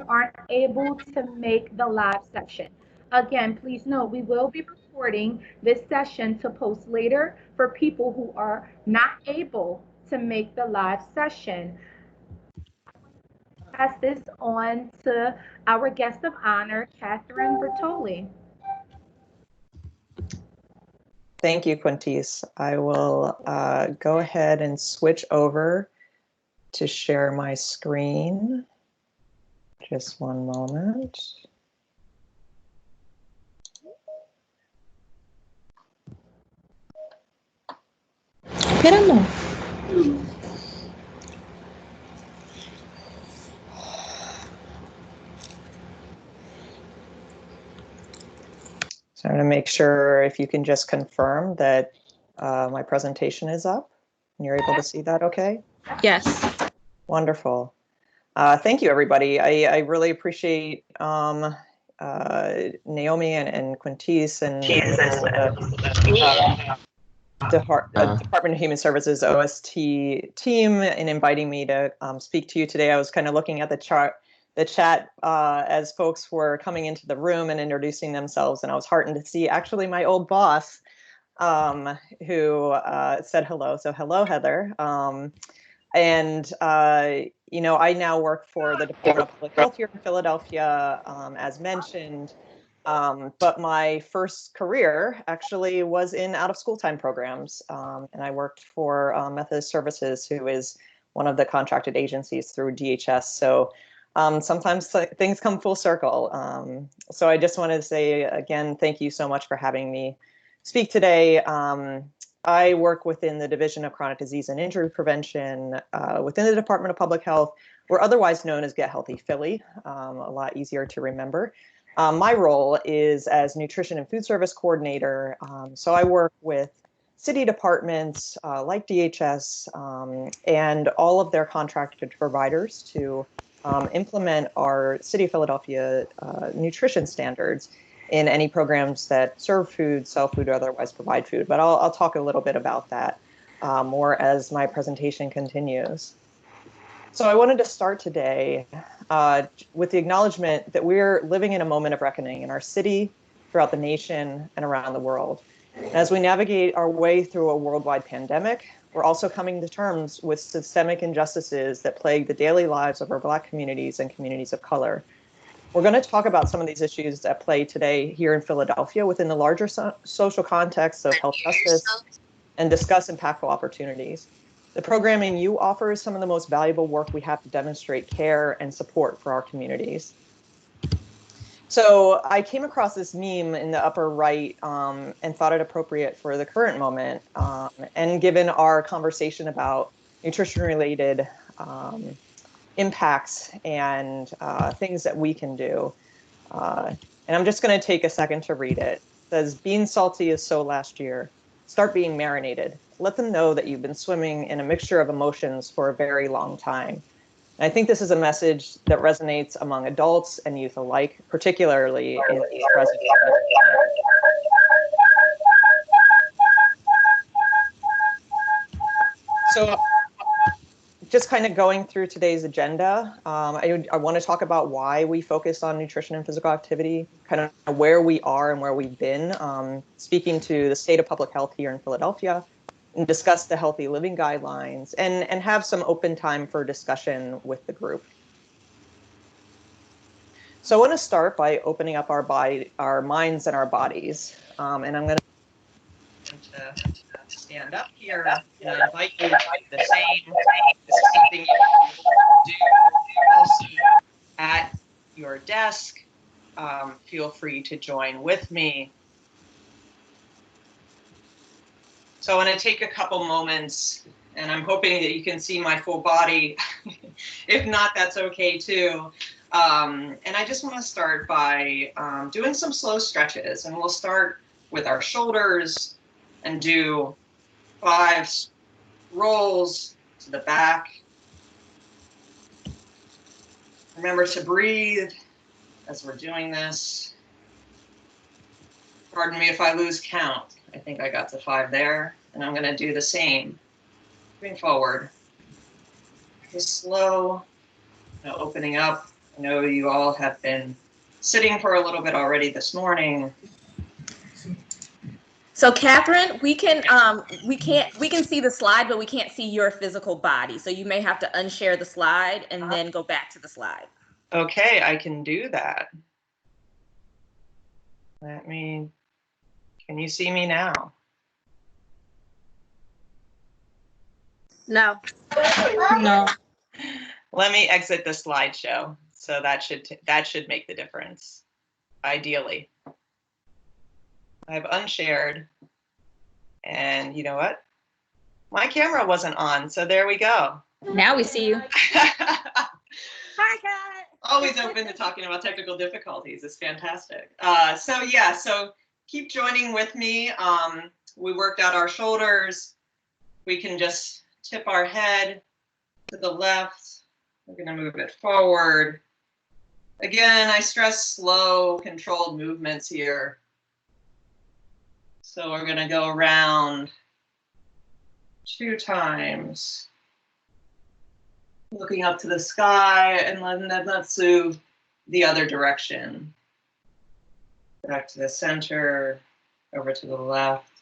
aren't able to make the live session. Again, please note we will be recording this session to post later for people who are not able to make the live session. Pass this on to our guest of honor, Catherine Bertoli. Thank you, Quintis. I will go ahead and switch over to share my screen. Just one moment. Espera, amor. So I'm going to make sure if you can just confirm that my presentation is up and you're able to see that okay? Yes. Wonderful. Thank you, everybody. I really appreciate Naomi and Quintis and Department of Human Services OST team in inviting me to speak to you today. I was kind of looking at the chat as folks were coming into the room and introducing themselves, and I was heartened to see actually my old boss who said hello. So hello, Heather. You know, I now work for the Department of Public Health here in Philadelphia, as mentioned. But my first career actually was in out-of-school time programs, and I worked for Methodist Services, who is one of the contracted agencies through DHS. So sometimes things come full circle. So I just wanted to say again, thank you so much for having me speak today. I work within the Division of Chronic Disease and Injury Prevention within the Department of Public Health. We're otherwise known as Get Healthy Philly, a lot easier to remember. My role is as Nutrition and Food Service Coordinator. So I work with city departments like DHS and all of their contracted providers to implement our City of Philadelphia nutrition standards in any programs that serve food, sell food, or otherwise provide food. But I'll talk a little bit about that more as my presentation continues. So I wanted to start today with the acknowledgement that we're living in a moment of reckoning in our city, throughout the nation, and around the world. And as we navigate our way through a worldwide pandemic, we're also coming to terms with systemic injustices that plague the daily lives of our Black communities and communities of color. We're going to talk about some of these issues at play today here in Philadelphia within the larger social context of health justice and discuss impactful opportunities. The programming you offer is some of the most valuable work we have to demonstrate care and support for our communities. So I came across this meme in the upper right and thought it appropriate for the current moment. And given our conversation about nutrition-related impacts and things that we can do. And I'm just going to take a second to read it. It says, being salty is so last year. Start being marinated. Let them know that you've been swimming in a mixture of emotions for a very long time. And I think this is a message that resonates among adults and youth alike, particularly in these present times. So just kind of going through today's agenda, I want to talk about why we focus on nutrition and physical activity, kind of where we are and where we've been, speaking to the state of public health here in Philadelphia, and discuss the healthy living guidelines, and have some open time for discussion with the group. So I want to start by opening up our minds and our bodies, and I'm going to stand up here and invite you to do the same. This is something you can do also at your desk. Feel free to join with me. So I want to take a couple moments, and I'm hoping that you can see my full body. If not, that's okay too. And I just want to start by doing some slow stretches, and we'll start with our shoulders and do 5 rolls to the back. Remember to breathe as we're doing this. Pardon me if I lose count. I think I got to 5 there, and I'm going to do the same. Moving forward. Just slow, opening up I know you all have been sitting for a little bit already this morning. So Catherine, we can see the slide, but we can't see your physical body. So you may have to unshare the slide and then go back to the slide. Okay, I can do that. Can you see me now? No. No. Let me exit the slideshow. So that should make the difference, ideally. I've unshared, and you know what? My camera wasn't on, so there we go. Now we see you. Hi, Kat. Always open to talking about technical difficulties. It's fantastic. So keep joining with me. We worked out our shoulders. We can just tip our head to the left. We're going to move it forward. Again, I stress slow, controlled movements here. So we're going to go around 2 times. Looking up to the sky, and then let's move the other direction. Back to the center, over to the left.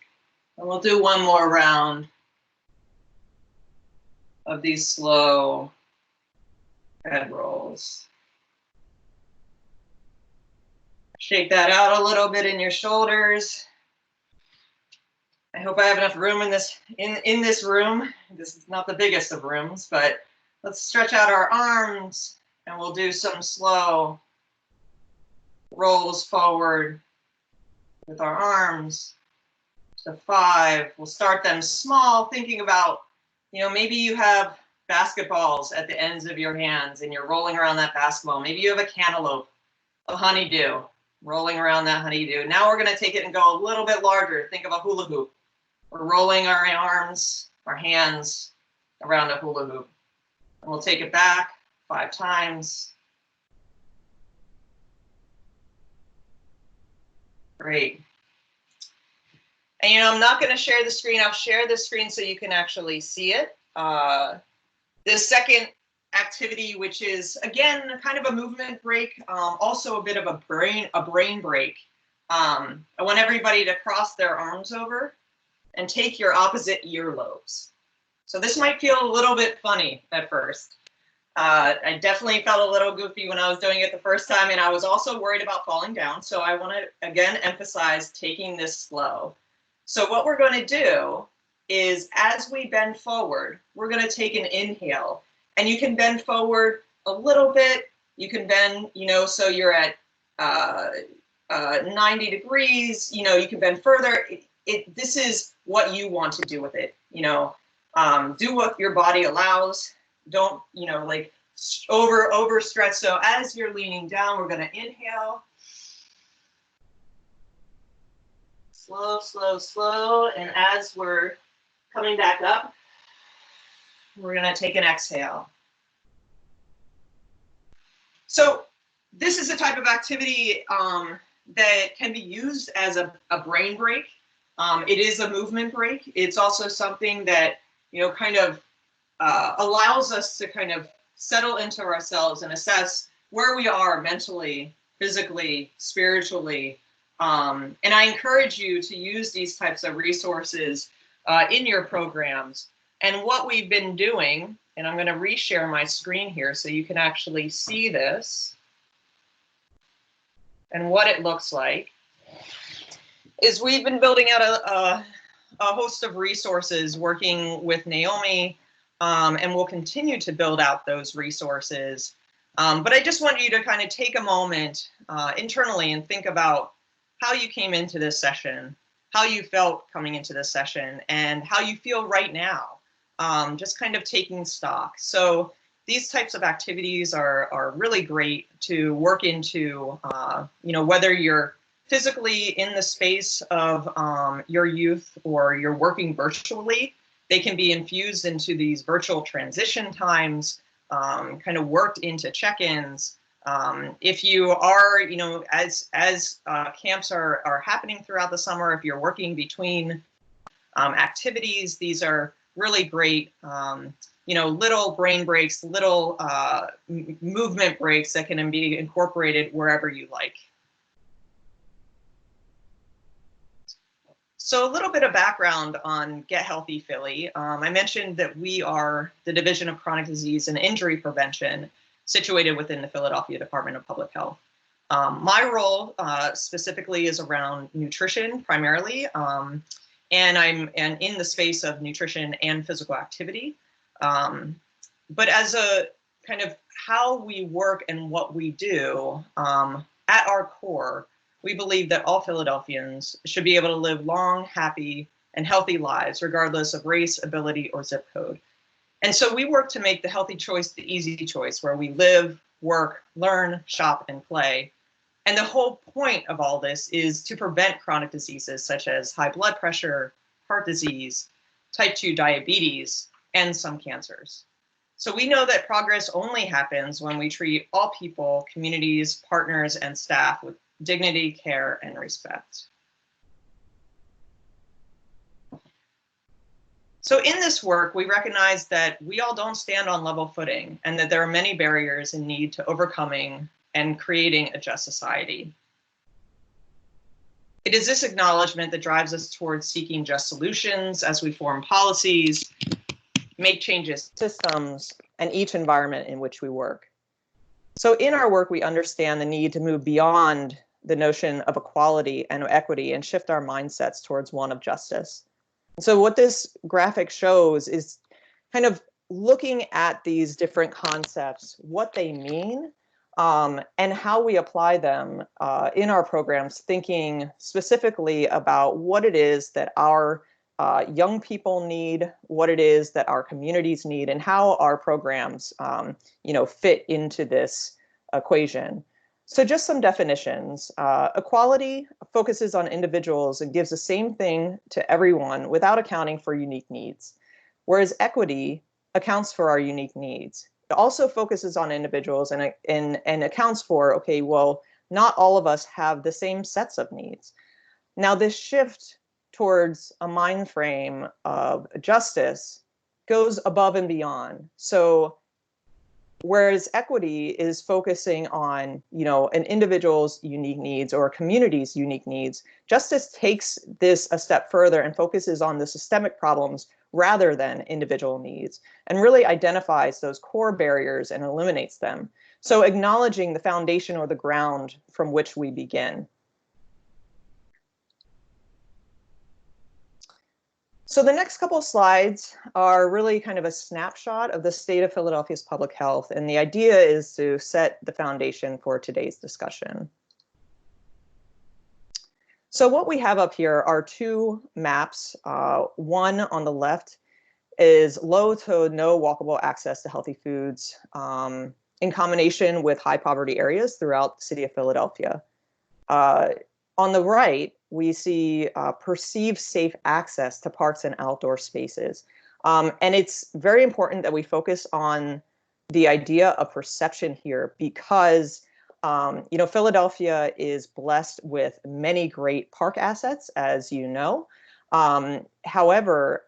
And we'll do one more round of these slow head rolls. Shake that out a little bit in your shoulders. I hope I have enough room in this room. This is not the biggest of rooms, but let's stretch out our arms and we'll do some slow rolls forward with our arms to 5. We'll start them small, thinking about, maybe you have basketballs at the ends of your hands and you're rolling around that basketball. Maybe you have a cantaloupe, a honeydew, rolling around that honeydew. Now we're going to take it and go a little bit larger. Think of a hula hoop. We're rolling our arms, our hands around a hula hoop. And we'll take it back 5 times. Great. And I'm not going to share the screen. I'll share the screen so you can actually see it. This second activity, which is again kind of a movement break, also a bit of a brain break. I want everybody to cross their arms over and take your opposite earlobes. So this might feel a little bit funny at first. I definitely felt a little goofy when I was doing it the first time, and I was also worried about falling down. So I want to, again, emphasize taking this slow. So what we're going to do is, as we bend forward, we're going to take an inhale. And you can bend forward a little bit. You can bend, so you're at 90 degrees. You can bend further. This is what you want to do with it. Do what your body allows. Don't, overstretch. So as you're leaning down, we're going to inhale. Slow, slow, slow. And as we're coming back up, we're going to take an exhale. So this is a type of activity that can be used as a brain break. It is a movement break. It's also something that, kind of allows us to kind of settle into ourselves and assess where we are mentally, physically, spiritually. And I encourage you to use these types of resources in your programs. And what we've been doing, and I'm going to reshare my screen here so you can actually see this and what it looks like, is we've been building out a host of resources working with Naomi, and we'll continue to build out those resources. But I just want you to kind of take a moment internally and think about how you came into this session, how you felt coming into this session, and how you feel right now. Just kind of taking stock. So these types of activities are really great to work into, whether you're physically in the space of your youth or you're working virtually. They can be infused into these virtual transition times, kind of worked into check-ins. If you are, as camps are happening throughout the summer, if you're working between activities, these are really great, little brain breaks, little movement breaks that can be incorporated wherever you like. So a little bit of background on Get Healthy Philly. I mentioned that we are the Division of Chronic Disease and Injury Prevention situated within the Philadelphia Department of Public Health. My role specifically is around nutrition primarily, and I'm in the space of nutrition and physical activity. But as a kind of how we work and what we do, at our core, we believe that all Philadelphians should be able to live long, happy, and healthy lives, regardless of race, ability, or zip code. And so we work to make the healthy choice the easy choice, where we live, work, learn, shop, and play. And the whole point of all this is to prevent chronic diseases such as high blood pressure, heart disease, type 2 diabetes, and some cancers. So we know that progress only happens when we treat all people, communities, partners, and staff with dignity, care, and respect. So in this work, we recognize that we all don't stand on level footing and that there are many barriers in need to overcoming and creating a just society. It is this acknowledgement that drives us towards seeking just solutions as we form policies, make changes, systems, and each environment in which we work. So in our work, we understand the need to move beyond the notion of equality and equity and shift our mindsets towards one of justice. And so what this graphic shows is kind of looking at these different concepts, what they mean, and how we apply them in our programs, thinking specifically about what it is that our young people need, what it is that our communities need, and how our programs fit into this equation. So just some definitions. Equality focuses on individuals and gives the same thing to everyone without accounting for unique needs, whereas equity accounts for our unique needs. It also focuses on individuals and accounts for, okay, well, not all of us have the same sets of needs. Now, this shift towards a mind frame of justice goes above and beyond. So whereas equity is focusing on, an individual's unique needs or a community's unique needs, justice takes this a step further and focuses on the systemic problems rather than individual needs, and really identifies those core barriers and eliminates them. So acknowledging the foundation or the ground from which we begin. So the next couple of slides are really kind of a snapshot of the state of Philadelphia's public health, and the idea is to set the foundation for today's discussion. So what we have up here are two maps. One on the left is low to no walkable access to healthy foods in combination with high poverty areas throughout the city of Philadelphia. On the right, we see perceived safe access to parks and outdoor spaces. And it's very important that we focus on the idea of perception here because, Philadelphia is blessed with many great park assets, as you know. However,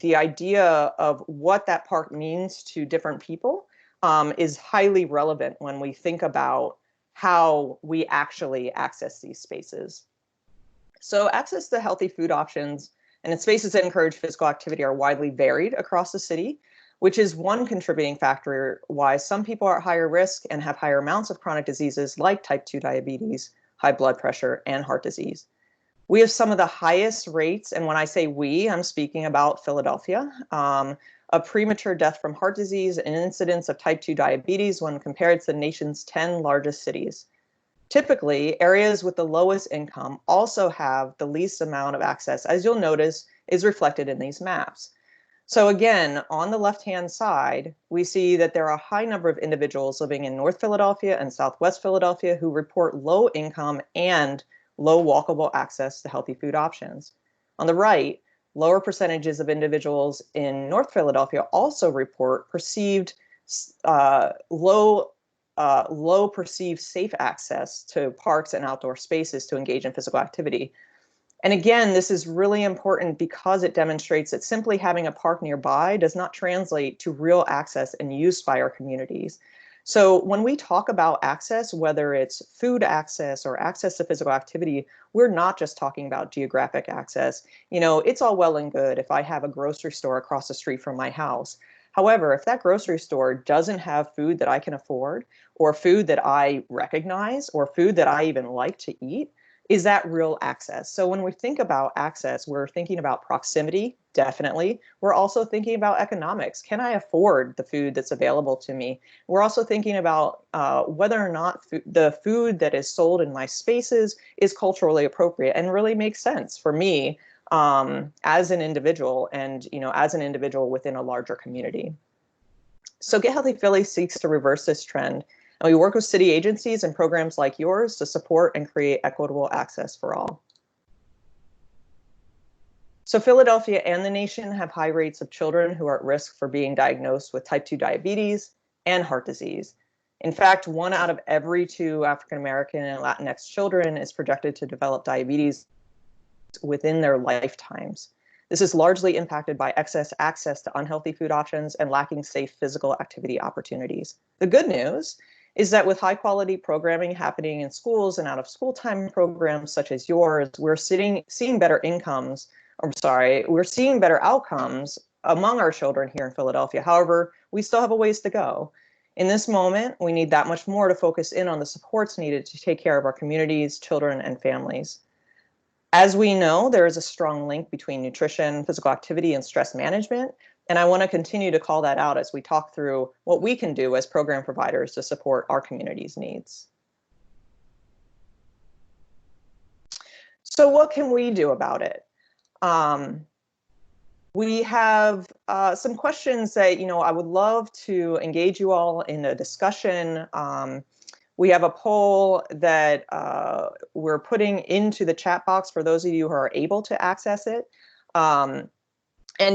the idea of what that park means to different people is highly relevant when we think about how we actually access these spaces. So access to healthy food options and in spaces that encourage physical activity are widely varied across the city, which is one contributing factor why some people are at higher risk and have higher amounts of chronic diseases like type 2 diabetes, high blood pressure, and heart disease. We have some of the highest rates, and when I say we, I'm speaking about Philadelphia, of premature death from heart disease and incidence of type 2 diabetes when compared to the nation's 10 largest cities. Typically, areas with the lowest income also have the least amount of access, as you'll notice is reflected in these maps. So again, on the left-hand side, we see that there are a high number of individuals living in North Philadelphia and Southwest Philadelphia who report low income and low walkable access to healthy food options. On the right, lower percentages of individuals in North Philadelphia also report perceived low perceived safe access to parks and outdoor spaces to engage in physical activity. And again, this is really important because it demonstrates that simply having a park nearby does not translate to real access and use by our communities. So when we talk about access, whether it's food access or access to physical activity, we're not just talking about geographic access. You know, it's all well and good if I have a grocery store across the street from my house. However, if that grocery store doesn't have food that I can afford, or food that I recognize, or food that I even like to eat, is that real access? So when we think about access, we're thinking about proximity, definitely. We're also thinking about economics. Can I afford the food that's available to me? We're also thinking about whether or not the food that is sold in my spaces is culturally appropriate and really makes sense for me as an individual, and as an individual within a larger community. So Get Healthy Philly seeks to reverse this trend, and we work with city agencies and programs like yours to support and create equitable access for all. So Philadelphia and the nation have high rates of children who are at risk for being diagnosed with type 2 diabetes and heart disease. In fact, 1 out of every 2 African American and Latinx children is projected to develop diabetes within their lifetimes. This is largely impacted by excess access to unhealthy food options and lacking safe physical activity opportunities. The good news is that with high quality programming happening in schools and out of school time programs such as yours, we're seeing better we're seeing better outcomes among our children here in Philadelphia. However, we still have a ways to go. In this moment, we need that much more to focus in on the supports needed to take care of our communities, children, and families. As we know, there is a strong link between nutrition, physical activity, and stress management. And I want to continue to call that out as we talk through what we can do as program providers to support our community's needs. So what can we do about it? We have some questions that, I would love to engage you all in a discussion. We have a poll that we're putting into the chat box for those of you who are able to access it. And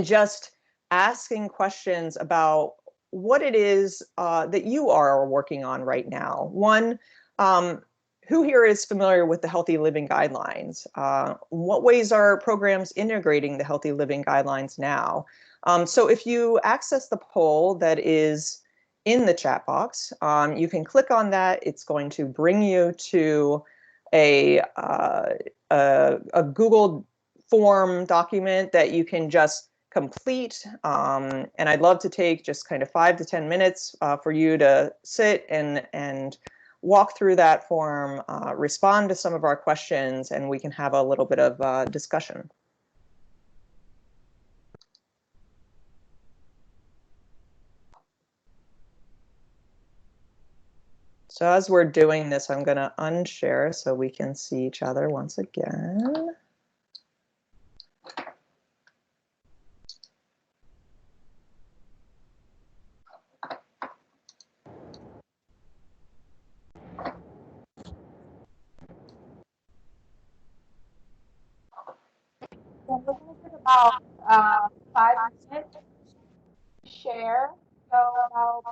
just asking questions about what it is that you are working on right now. One, who here is familiar with the Healthy Living Guidelines? What ways are programs integrating the Healthy Living Guidelines now? So if you access the poll that is in the chat box, you can click on that. It's going to bring you to a Google form document that you can just complete. And I'd love to take just kind of 5 to 10 minutes for you to sit and walk through that form, respond to some of our questions, and we can have a little bit of discussion. So as we're doing this, I'm going to unshare so we can see each other once again. So we're going to take about 5 minutes to share, so about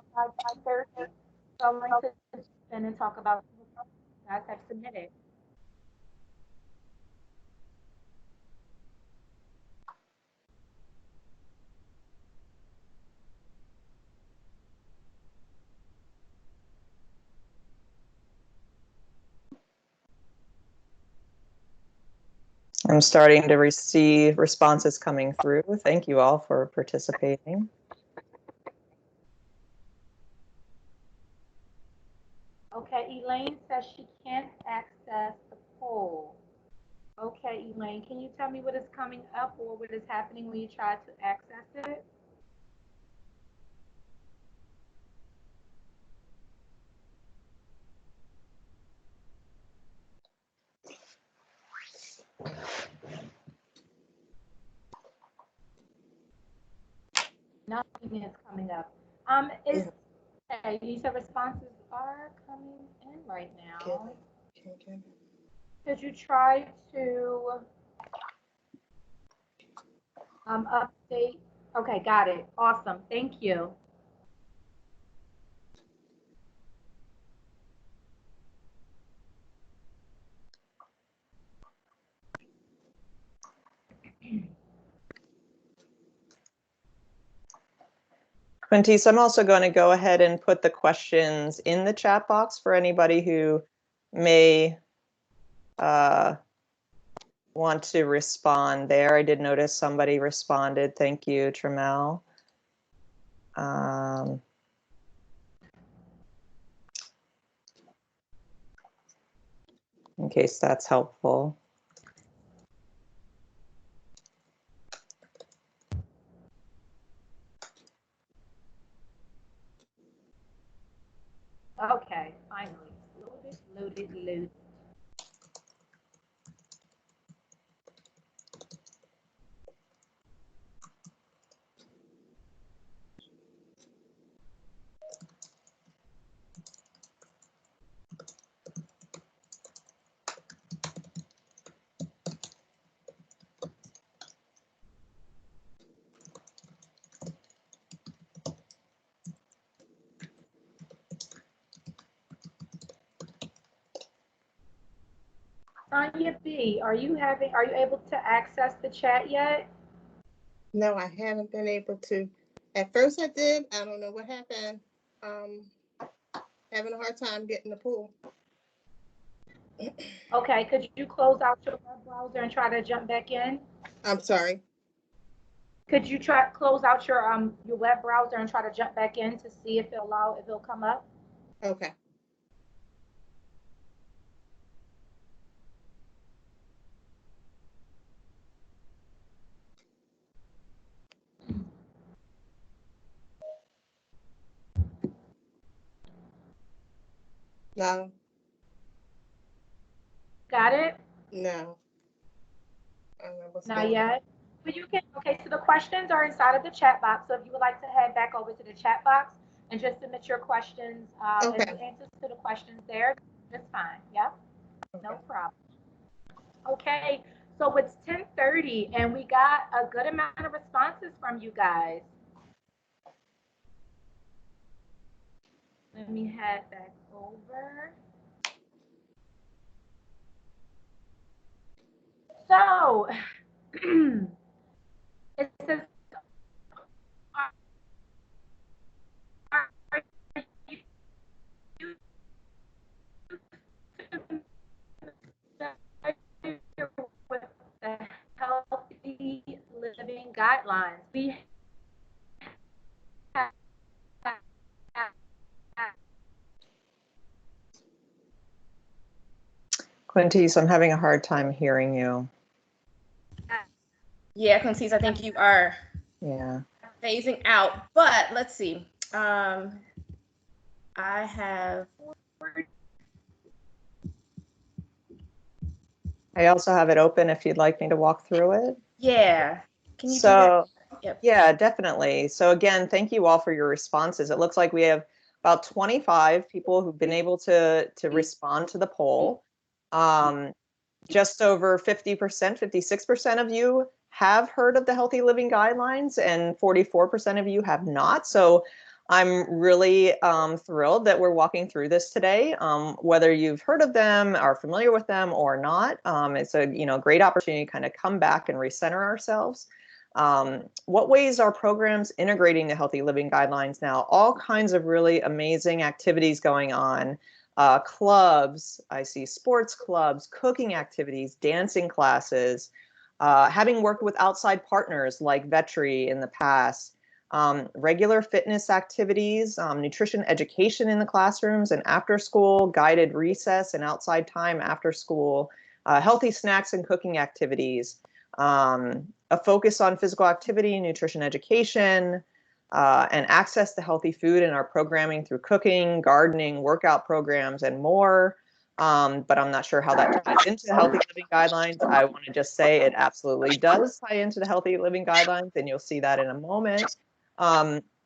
5:30. So I'm going to spin and talk about what you guys have submitted. I'm starting to receive responses coming through. Thank you all for participating. Okay, Elaine says she can't access the poll. Okay, Elaine, can you tell me what is coming up or what is happening when you try to access it? Nothing is coming up. Okay, you said responses are coming in right now. Could you try to update? Okay, got it. Awesome. Thank you. Quinty, so I'm also going to go ahead and put the questions in the chat box for anybody who may want to respond there. I did notice somebody responded. Thank you, Tramel. In case that's helpful. Okay, finally. Loaded. Tanya B, are you able to access the chat yet? No, I haven't been able to. At first I did. I don't know what happened. Having a hard time getting the pool. Okay, could you close out your web browser and try to jump back in? I'm sorry. Could you close out your web browser and try to jump back in to see if it'll come up? Okay. No. Got it? No. I don't know what's Not going yet. But you can, okay, so the questions are inside of the chat box. So if you would like to head back over to the chat box and just submit your questions Okay. and answers to the questions there, that's fine. Yep. on. No Okay. problem. Okay, so it's 10:30 and we got a good amount of responses from you guys. Let me head back over. So, it says, are you familiar with the healthy living guidelines? We have Quinty, so I'm having a hard time hearing you. Yeah, Quincy, I think you are Yeah. phasing out, but let's see. I also have it open if you'd like me to walk through it. Yeah. Can you do So, that? Yep. yeah, definitely. So again, thank you all for your responses. It looks like we have about 25 people who've been able to respond to the poll. Just over 50%, 56% of you have heard of the Healthy Living Guidelines and 44% of you have not. So I'm really thrilled that we're walking through this today. Whether you've heard of them, are familiar with them or not, it's a great opportunity to kind of come back and recenter ourselves. What ways are programs integrating the Healthy Living Guidelines now? All kinds of really amazing activities going on. Clubs, I see sports clubs, cooking activities, dancing classes, having worked with outside partners like Vetri in the past, regular fitness activities, nutrition education in the classrooms and after school, guided recess and outside time after school, healthy snacks and cooking activities, a focus on physical activity, nutrition education, and access to healthy food in our programming through cooking, gardening, workout programs, and more. But I'm not sure how that ties into the Healthy Living Guidelines. I want to just say it absolutely does tie into the Healthy Living Guidelines, and you'll see that in a moment.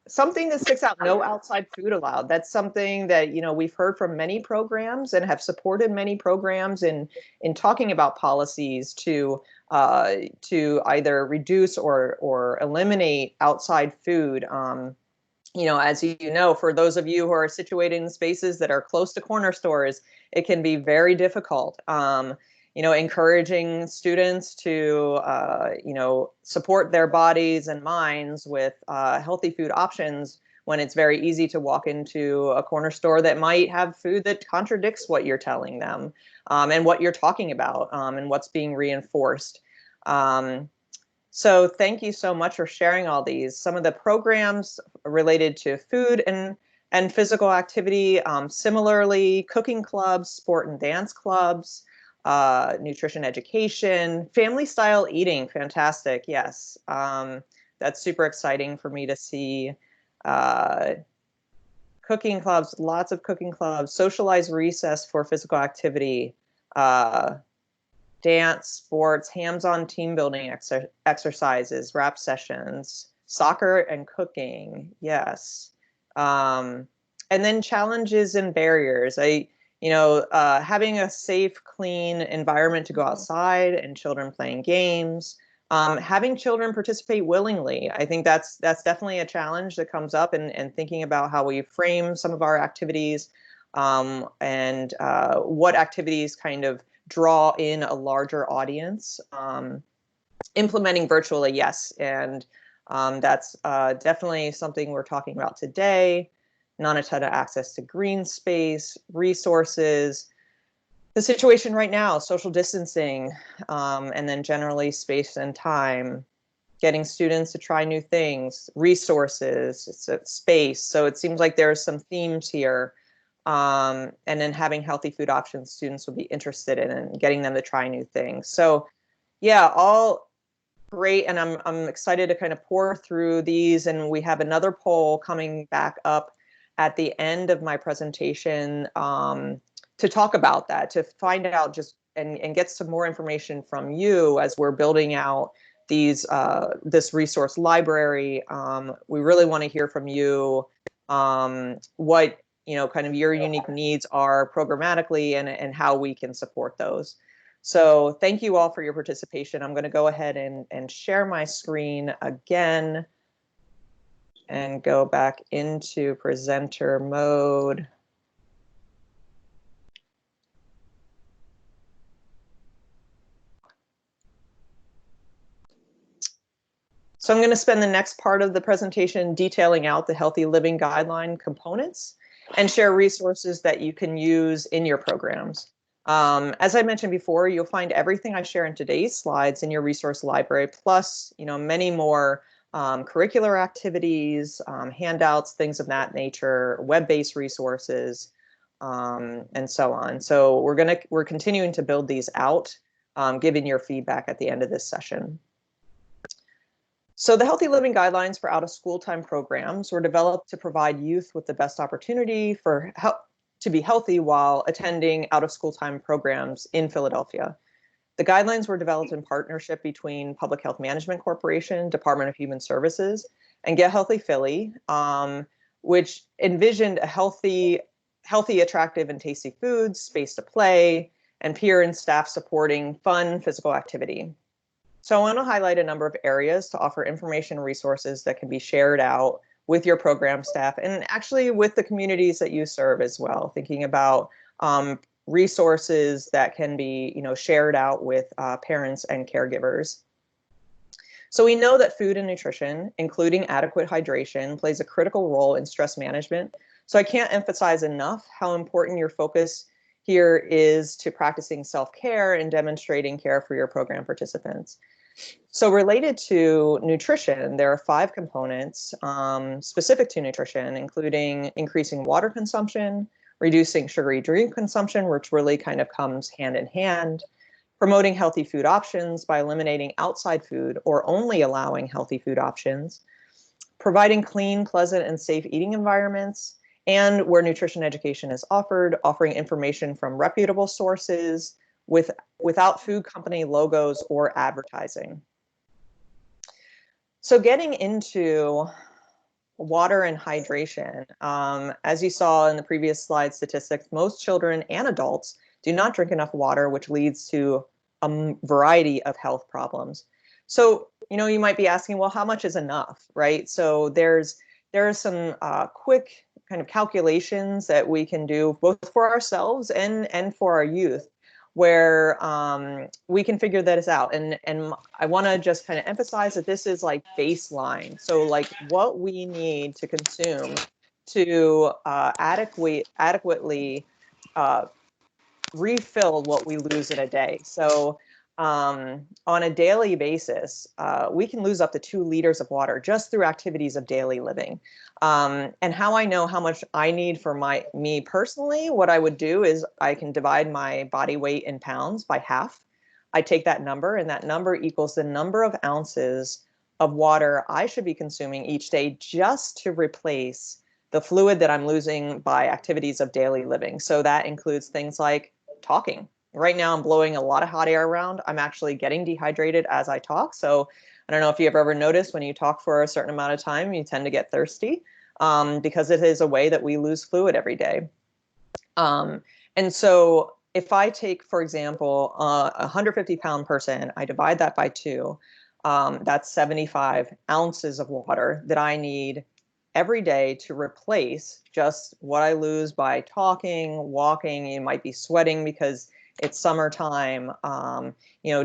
Something that sticks out, no outside food allowed. That's something that we've heard from many programs and have supported many programs in talking about policies to either reduce or eliminate outside food. As you know, for those of you who are situated in spaces that are close to corner stores, it can be very difficult. Encouraging students to, support their bodies and minds with healthy food options when it's very easy to walk into a corner store that might have food that contradicts what you're telling them, and what you're talking about, and what's being reinforced. So thank you so much for sharing all these. Some of the programs related to food and physical activity, similarly, cooking clubs, sport and dance clubs, nutrition education, family style eating, fantastic, yes. That's super exciting for me to see. Cooking clubs, lots of cooking clubs, socialized recess for physical activity, dance, sports, hands-on team building exercises, rap sessions, soccer and cooking, yes. And then challenges and barriers. Having a safe, clean environment to go outside and children playing games, having children participate willingly. I think that's definitely a challenge that comes up, and thinking about how we frame some of our activities, and what activities kind of draw in a larger audience. Implementing virtually, yes, and that's definitely something we're talking about today. Not a ton of access to green space, resources, the situation right now, social distancing, and then generally space and time, getting students to try new things, resources, space. So it seems like there are some themes here. And then having healthy food options students will be interested in, and getting them to try new things. So yeah, all great. And I'm excited to kind of pour through these. And we have another poll coming back up at the end of my presentation, to talk about that, to find out just and get some more information from you as we're building out these this resource library. We really want to hear from you, what kind of your unique needs are programmatically, and how we can support those. So thank you all for your participation. I'm going to go ahead and share my screen again and go back into presenter mode. So I'm going to spend the next part of the presentation detailing out the Healthy Living Guideline components and share resources that you can use in your programs. As I mentioned before, you'll find everything I share in today's slides in your resource library, plus many more curricular activities, handouts, things of that nature, web-based resources, and so on. So we're continuing to build these out, giving your feedback at the end of this session. So the Healthy Living Guidelines for out-of-school time programs were developed to provide youth with the best opportunity to be healthy while attending out-of-school time programs in Philadelphia. The guidelines were developed in partnership between Public Health Management Corporation, Department of Human Services, and Get Healthy Philly, which envisioned a healthy, attractive, and tasty foods, space to play, and peer and staff supporting fun physical activity. So I want to highlight a number of areas to offer information and resources that can be shared out with your program staff, and actually with the communities that you serve as well, thinking about resources that can be shared out with parents and caregivers. So we know that food and nutrition, including adequate hydration, plays a critical role in stress management. So I can't emphasize enough how important your focus here is to practicing self-care and demonstrating care for your program participants. So related to nutrition, there are 5 components specific to nutrition, including increasing water consumption, reducing sugary drink consumption, which really kind of comes hand in hand, promoting healthy food options by eliminating outside food or only allowing healthy food options, providing clean, pleasant, and safe eating environments, and where nutrition education is offered, offering information from reputable sources without food company logos or advertising. So getting into water and hydration, as you saw in the previous slide statistics, most children and adults do not drink enough water, which leads to a variety of health problems. So, you might be asking, well, how much is enough, right? So there are some quick kind of calculations that we can do both for ourselves and for our youth. where we can figure this out. And I want to just kind of emphasize that this is like baseline. So like what we need to consume to adequately refill what we lose in a day. So on a daily basis, we can lose up to 2 liters of water just through activities of daily living. And how I know how much I need for me personally, what I would do is I can divide my body weight in pounds by half. I take that number, and that number equals the number of ounces of water I should be consuming each day just to replace the fluid that I'm losing by activities of daily living. So that includes things like talking. Right now, I'm blowing a lot of hot air around. I'm actually getting dehydrated as I talk. So I don't know if you've ever noticed when you talk for a certain amount of time, you tend to get thirsty because it is a way that we lose fluid every day. And so if I take, for example, a 150-pound person, I divide that by 2, that's 75 ounces of water that I need every day to replace just what I lose by talking, walking. You might be sweating because it's summertime,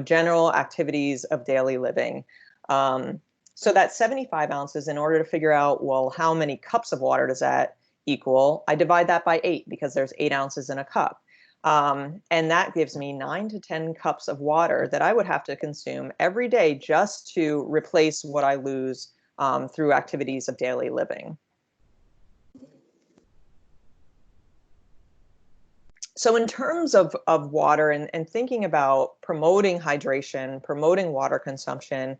general activities of daily living. So that's 75 ounces. In order to figure out, well, how many cups of water does that equal? I divide that by 8 because there's 8 ounces in a cup. And that gives me 9 to 10 cups of water that I would have to consume every day just to replace what I lose through activities of daily living. So in terms of water and thinking about promoting hydration, promoting water consumption,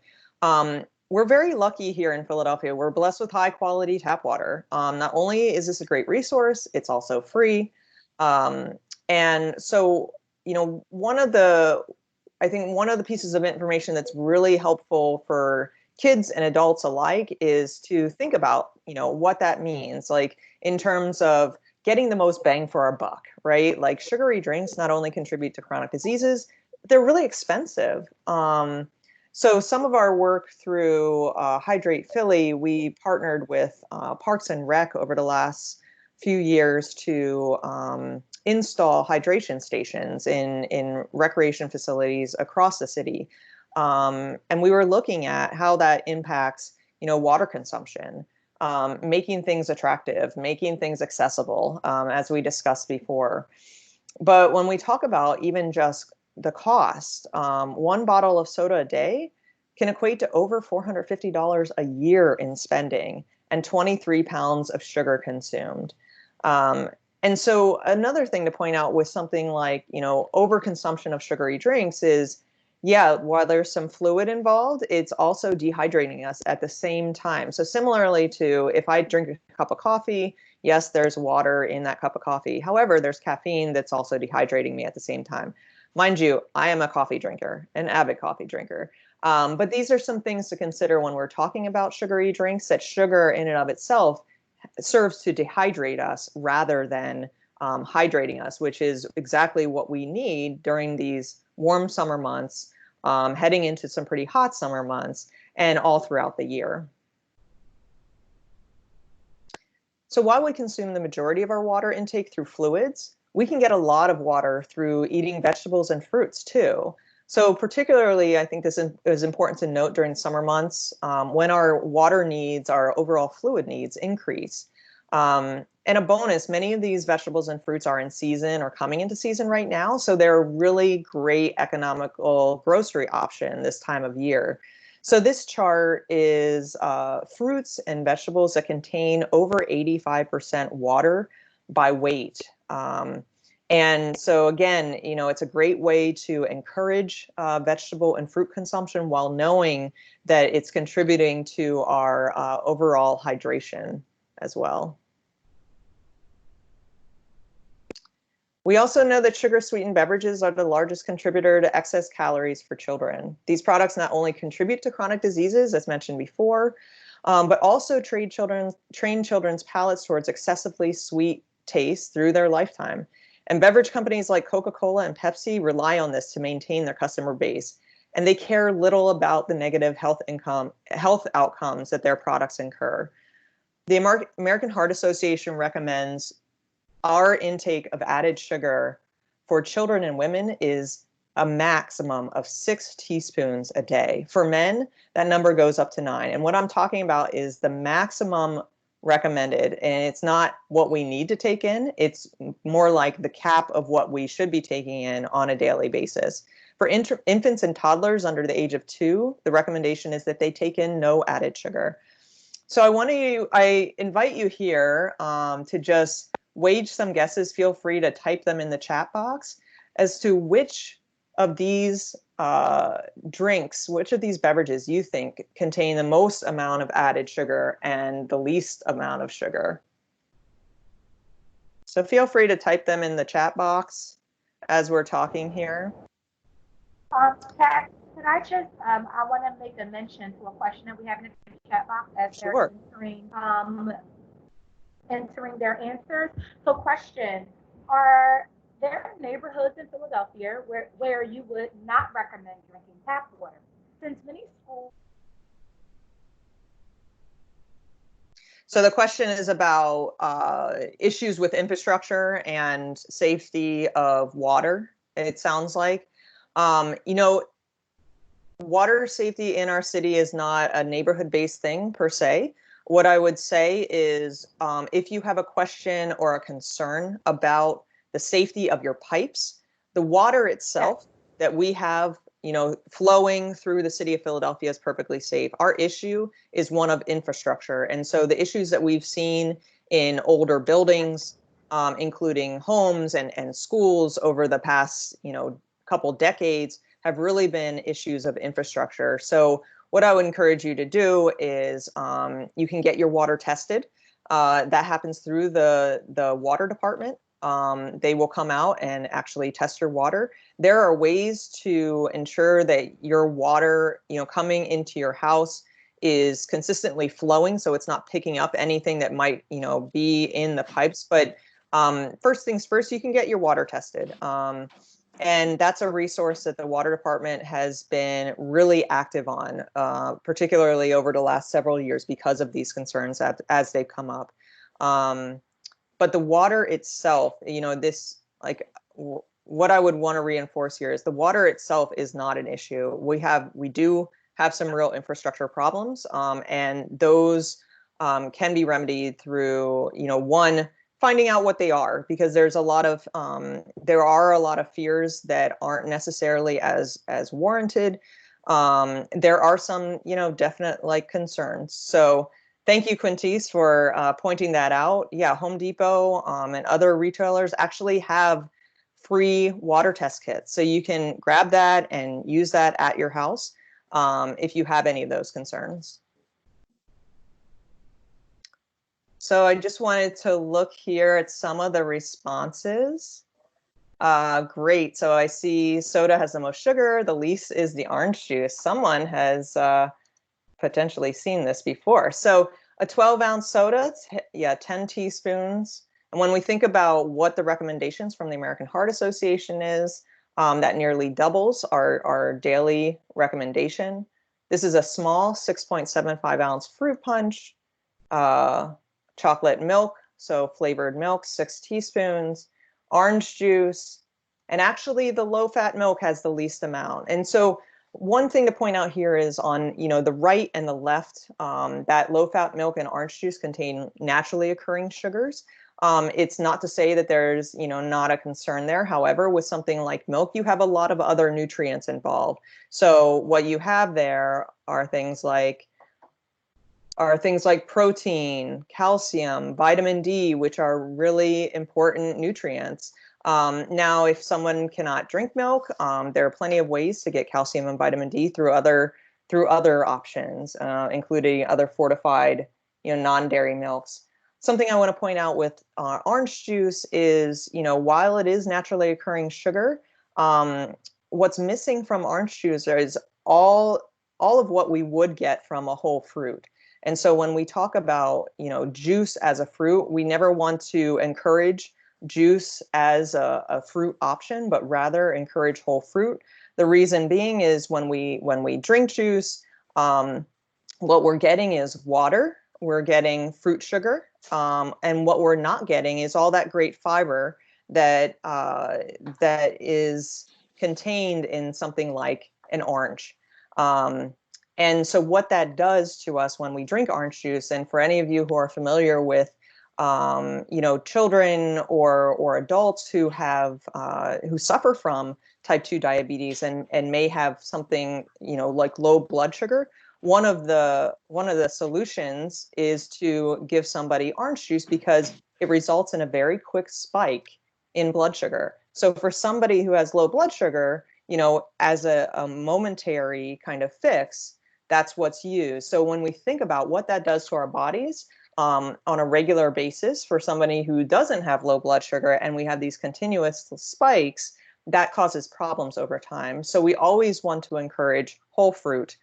we're very lucky here in Philadelphia. We're blessed with high quality tap water. Not only is this a great resource, it's also free. And so, one of the pieces of information that's really helpful for kids and adults alike is to think about, what that means, like in terms of getting the most bang for our buck, right? Like sugary drinks not only contribute to chronic diseases, but they're really expensive. So some of our work through Hydrate Philly, we partnered with Parks and Rec over the last few years to install hydration stations in recreation facilities across the city. And we were looking at how that impacts, water consumption, making things attractive, making things accessible, as we discussed before. But when we talk about even just the cost, 1 bottle of soda a day can equate to over $450 a year in spending and 23 pounds of sugar consumed. And so another thing to point out with something like, overconsumption of sugary drinks is, while there's some fluid involved, it's also dehydrating us at the same time. So similarly to if I drink a cup of coffee, yes, there's water in that cup of coffee. However, there's caffeine that's also dehydrating me at the same time. Mind you, I am a coffee drinker, an avid coffee drinker. But these are some things to consider when we're talking about sugary drinks, that sugar in and of itself serves to dehydrate us rather than hydrating us, which is exactly what we need during these warm summer months, heading into some pretty hot summer months, and all throughout the year. So while we consume the majority of our water intake through fluids, we can get a lot of water through eating vegetables and fruits too. So particularly, I think this is important to note during summer months when our water needs, our overall fluid needs increase. And a bonus, many of these vegetables and fruits are in season or coming into season right now. So they're a really great economical grocery option this time of year. So this chart is fruits and vegetables that contain over 85% water by weight. And so again, it's a great way to encourage vegetable and fruit consumption while knowing that it's contributing to our overall hydration as well. We also know that sugar-sweetened beverages are the largest contributor to excess calories for children. These products not only contribute to chronic diseases, as mentioned before, but also train children's palates towards excessively sweet taste through their lifetime. And beverage companies like Coca-Cola and Pepsi rely on this to maintain their customer base. And they care little about the negative health outcomes that their products incur. The American Heart Association recommends our intake of added sugar for children and women is a maximum of 6 teaspoons a day. For men, that number goes up to 9. And what I'm talking about is the maximum recommended, and it's not what we need to take in, it's more like the cap of what we should be taking in on a daily basis. For infants and toddlers under the age of 2, the recommendation is that they take in no added sugar. So I invite you here to just wage some guesses. Feel free to type them in the chat box as to which of these drinks, which of these beverages you think contain the most amount of added sugar and the least amount of sugar. So feel free to type them in the chat box as we're talking here. Pat, could I just, I want to make a mention to a question that we have in the chat box as Sure. they're entering their answers. So question, are there neighborhoods in Philadelphia where you would not recommend drinking tap water? Since many schools. So the question is about issues with infrastructure and safety of water, it sounds like. You know, water safety in our city is not a neighborhood-based thing per se. What I would say is if you have a question or a concern about the safety of your pipes, the water itself that we have, you know, flowing through the city of Philadelphia is perfectly safe. Our issue is one of infrastructure. And so the issues that we've seen in older buildings, including homes and schools over the past, you know, couple decades, have really been issues of infrastructure. So what I would encourage you to do is you can get your water tested. That happens through the water department. They will come out and actually test your water. There are ways to ensure that your water, you know, coming into your house is consistently flowing, so it's not picking up anything that might, you know, be in the pipes. But first things first, you can get your water tested. And that's a resource that the water department has been really active on, particularly over the last several years because of these concerns as they've come up. But the water itself, you know, what I would want to reinforce here is the water itself is not an issue. We do have some real infrastructure problems, and those can be remedied through, you know, one, finding out what they are, because there are a lot of fears that aren't necessarily as warranted. There are some, you know, definite like concerns. So thank you, Quintis, for pointing that out. Yeah, Home Depot and other retailers actually have free water test kits. So you can grab that and use that at your house if you have any of those concerns. So I just wanted to look here at some of the responses. Great. So I see soda has the most sugar. The least is the orange juice. Someone has potentially seen this before. So a 12-ounce soda, 10 teaspoons. And when we think about what the recommendations from the American Heart Association is, that nearly doubles our daily recommendation. This is a small 6.75-ounce fruit punch. Chocolate milk, so flavored milk, 6 teaspoons, orange juice, and actually the low-fat milk has the least amount. And so one thing to point out here is on, you know, the right and the left, that low-fat milk and orange juice contain naturally occurring sugars. It's not to say that there's, you know, not a concern there. However, with something like milk, you have a lot of other nutrients involved. So what you have there are things like protein, calcium, vitamin D, which are really important nutrients. Now, if someone cannot drink milk, there are plenty of ways to get calcium and vitamin D through other options, including other fortified, you know, non-dairy milks. Something I want to point out with orange juice is, you know, while it is naturally occurring sugar, what's missing from orange juice is all of what we would get from a whole fruit. And so when we talk about, you know, juice as a fruit, we never want to encourage juice as a fruit option, but rather encourage whole fruit. The reason being is when we drink juice, what we're getting is water, we're getting fruit sugar, and what we're not getting is all that great fiber that that is contained in something like an orange. And so what that does to us when we drink orange juice, and for any of you who are familiar with children or adults who have who suffer from type 2 diabetes and may have something like low blood sugar, one of the solutions is to give somebody orange juice because it results in a very quick spike in blood sugar. So for somebody who has low blood sugar, as a momentary kind of fix, that's what's used. So when we think about what that does to our bodies on a regular basis for somebody who doesn't have low blood sugar, and we have these continuous spikes, that causes problems over time. So we always want to encourage whole fruit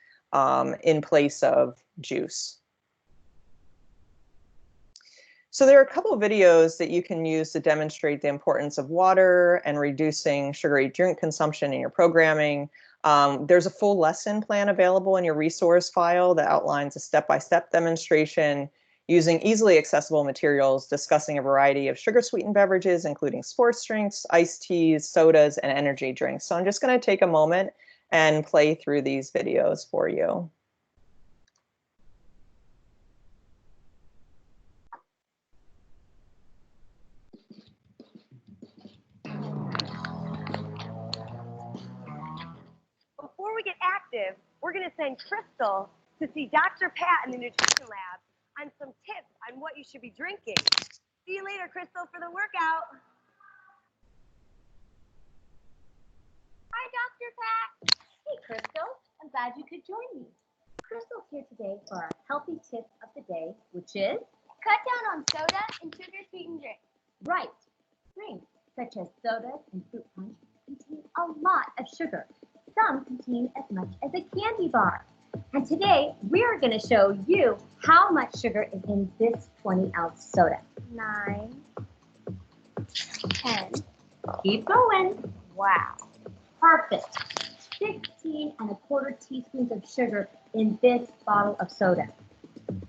in place of juice. So there are a couple of videos that you can use to demonstrate the importance of water and reducing sugary drink consumption in your programming. There's a full lesson plan available in your resource file that outlines a step-by-step demonstration using easily accessible materials discussing a variety of sugar-sweetened beverages, including sports drinks, iced teas, sodas, and energy drinks. So I'm just going to take a moment and play through these videos for you. Before we get active, we're going to send Crystal to see Dr. Pat in the nutrition lab on some tips on what you should be drinking. See you later, Crystal, for the workout. Hi, Dr. Pat. Hey, Crystal. I'm glad you could join me. Crystal's here today for our healthy tip of the day, which is cut down on soda and sugar-sweetened drinks. right. Drinks such as sodas and fruit punch contain a lot of sugar. Some contain as much as a candy bar. And today, we're going to show you how much sugar is in this 20-ounce soda. 9, 10. Keep going. Wow. Perfect. 16¼ teaspoons of sugar in this bottle of soda.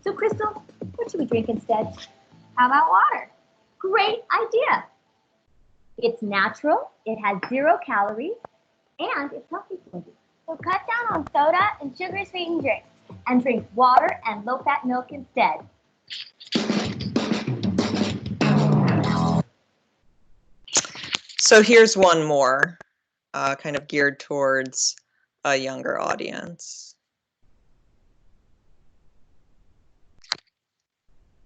So, Crystal, what should we drink instead? How about water? Great idea. It's natural, it has 0 calories, and it's healthy for you. So cut down on soda and sugar-sweetened drinks. And drink water and low-fat milk instead. So here's one more, kind of geared towards a younger audience.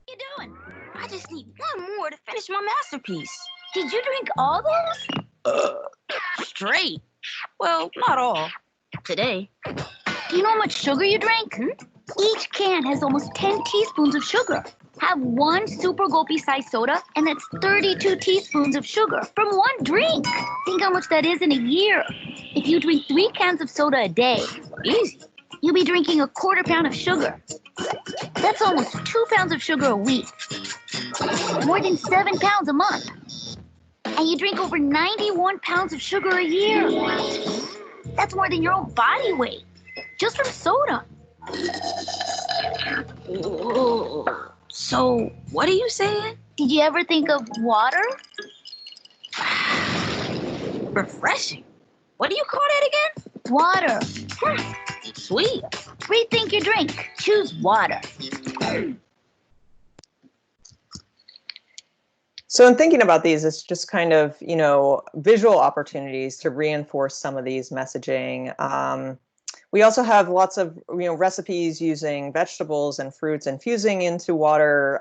What are you doing? I just need one more to finish my masterpiece. Did you drink all those? Straight. Well, not all. Today. Do you know how much sugar you drank? Each can has almost 10 teaspoons of sugar. Have one Super Gulpy size soda, and that's 32 teaspoons of sugar from one drink. Think how much that is in a year. If you drink 3 cans of soda a day, easy, you'll be drinking 1/4 pound of sugar. That's almost 2 pounds of sugar a week. More than 7 pounds a month. And you drink over 91 pounds of sugar a year. That's more than your own body weight, just from soda. So, what are you saying? Did you ever think of water? Refreshing. What do you call that again? Water. Sweet. Rethink your drink. Choose water. So in thinking about these, it's just kind of, visual opportunities to reinforce some of these messaging. We also have lots of, recipes using vegetables and fruits infusing into water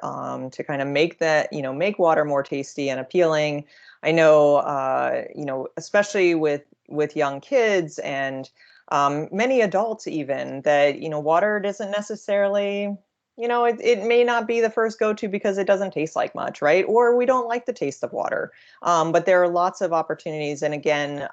to kind of make that, make water more tasty and appealing. I know, especially with young kids and many adults even, that, water doesn't necessarily, it may not be the first go-to because it doesn't taste like much, right? Or we don't like the taste of water. But there are lots of opportunities. And again,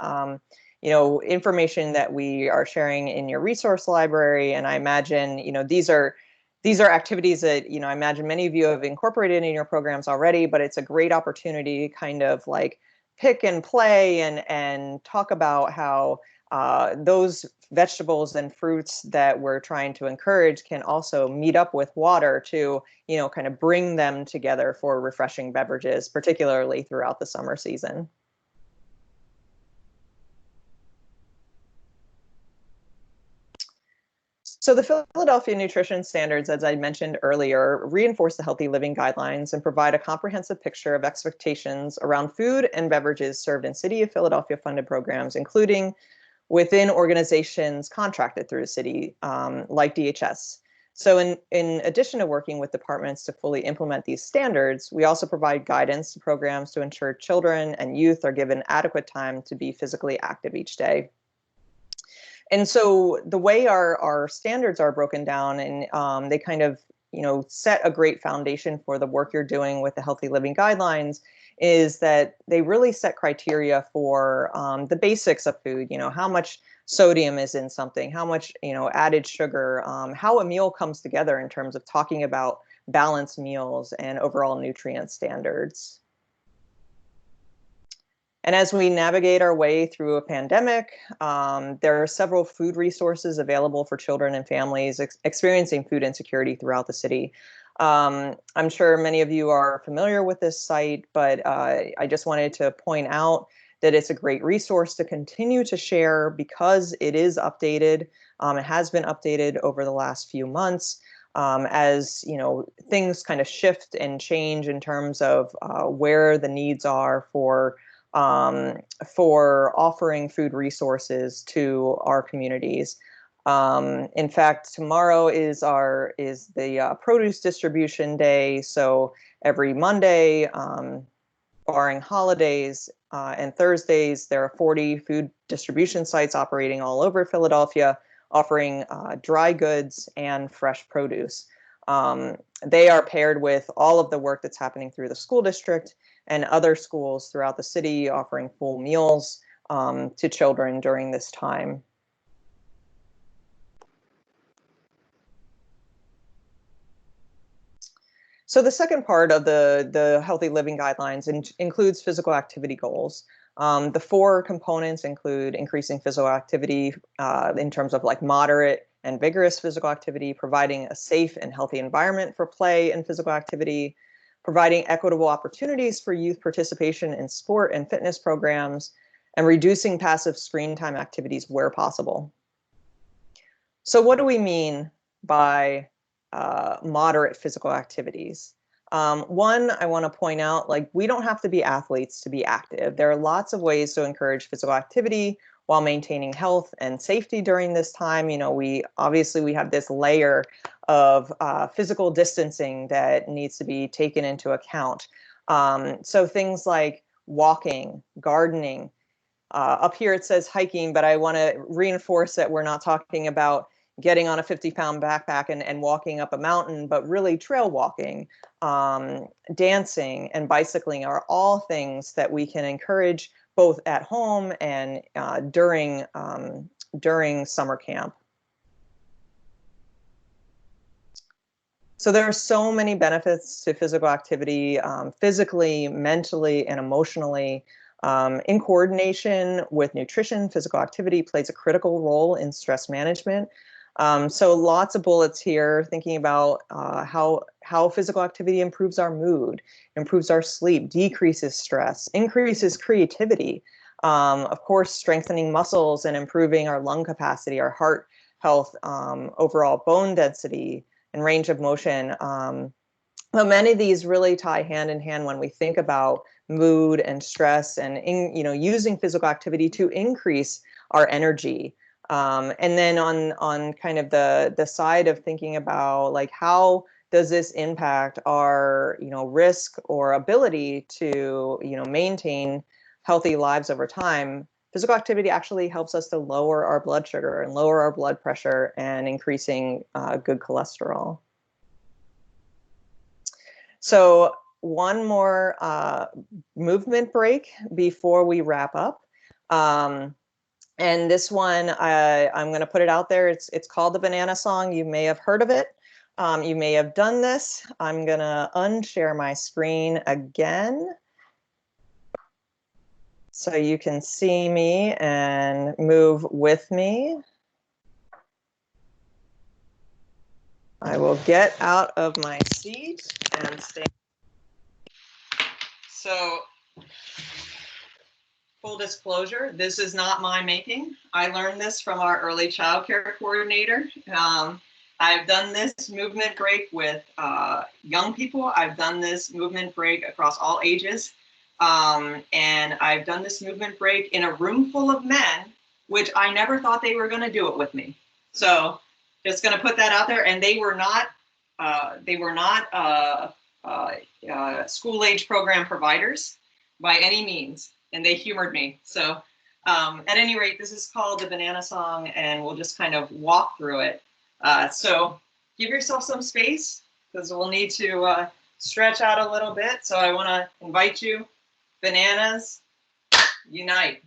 information that we are sharing in your resource library. And I imagine, these are activities that, I imagine many of you have incorporated in your programs already, but it's a great opportunity to kind of like pick and play and talk about how those vegetables and fruits that we're trying to encourage can also meet up with water to, kind of bring them together for refreshing beverages, particularly throughout the summer season. So the Philadelphia Nutrition Standards, as I mentioned earlier, reinforce the healthy living guidelines and provide a comprehensive picture of expectations around food and beverages served in City of Philadelphia funded programs, including within organizations contracted through the city, like DHS. So in addition to working with departments to fully implement these standards, we also provide guidance to programs to ensure children and youth are given adequate time to be physically active each day. And so the way our standards are broken down, and they kind of, set a great foundation for the work you're doing with the healthy living guidelines, is that they really set criteria for the basics of food, how much sodium is in something, how much, added sugar, how a meal comes together in terms of talking about balanced meals and overall nutrient standards. And as we navigate our way through a pandemic, there are several food resources available for children and families experiencing food insecurity throughout the city. I'm sure many of you are familiar with this site, but I just wanted to point out that it's a great resource to continue to share because it is updated. It has been updated over the last few months. As things kind of shift and change in terms of where the needs are for offering food resources to our communities. In fact, tomorrow is the produce distribution day. So every Monday, barring holidays and Thursdays, there are 40 food distribution sites operating all over Philadelphia, offering dry goods and fresh produce. They are paired with all of the work that's happening through the school district and other schools throughout the city, offering full meals to children during this time. So the second part of the Healthy Living Guidelines includes physical activity goals. The 4 components include increasing physical activity in terms of like moderate and vigorous physical activity, providing a safe and healthy environment for play and physical activity, providing equitable opportunities for youth participation in sport and fitness programs, and reducing passive screen time activities where possible. So what do we mean by moderate physical activities? One, I want to point out, we don't have to be athletes to be active. There are lots of ways to encourage physical activity while maintaining health and safety during this time. We have this layer of physical distancing that needs to be taken into account. So things like walking, gardening. Up here it says hiking, but I want to reinforce that we're not talking about getting on a 50-pound backpack and walking up a mountain, but really trail walking, dancing, and bicycling are all things that we can encourage both at home and during summer camp. So there are so many benefits to physical activity, physically, mentally, and emotionally. In coordination with nutrition, physical activity plays a critical role in stress management. So lots of bullets here thinking about how physical activity improves our mood, improves our sleep, decreases stress, increases creativity, of course, strengthening muscles and improving our lung capacity, our heart health, overall bone density, and range of motion. But many of these really tie hand in hand when we think about mood and stress and using physical activity to increase our energy. And then on kind of the side of thinking about how does this impact our risk or ability to maintain healthy lives over time, physical activity actually helps us to lower our blood sugar and lower our blood pressure and increasing good cholesterol. So one more movement break before we wrap up. And this one, I'm going to put it out there. It's called the Banana Song. You may have heard of it. You may have done this. I'm going to unshare my screen again so you can see me and move with me. I will get out of my seat and stay. So, full disclosure, this is not my making. I learned this from our early child care coordinator. I've done this movement break with young people. I've done this movement break across all ages. And I've done this movement break in a room full of men, which I never thought they were going to do it with me. So just going to put that out there. And they were not school age program providers by any means. And they humored me. So at any rate, this is called the Banana Song, and we'll just kind of walk through it. So give yourself some space, because we'll need to stretch out a little bit. So I want to invite you. Bananas, unite.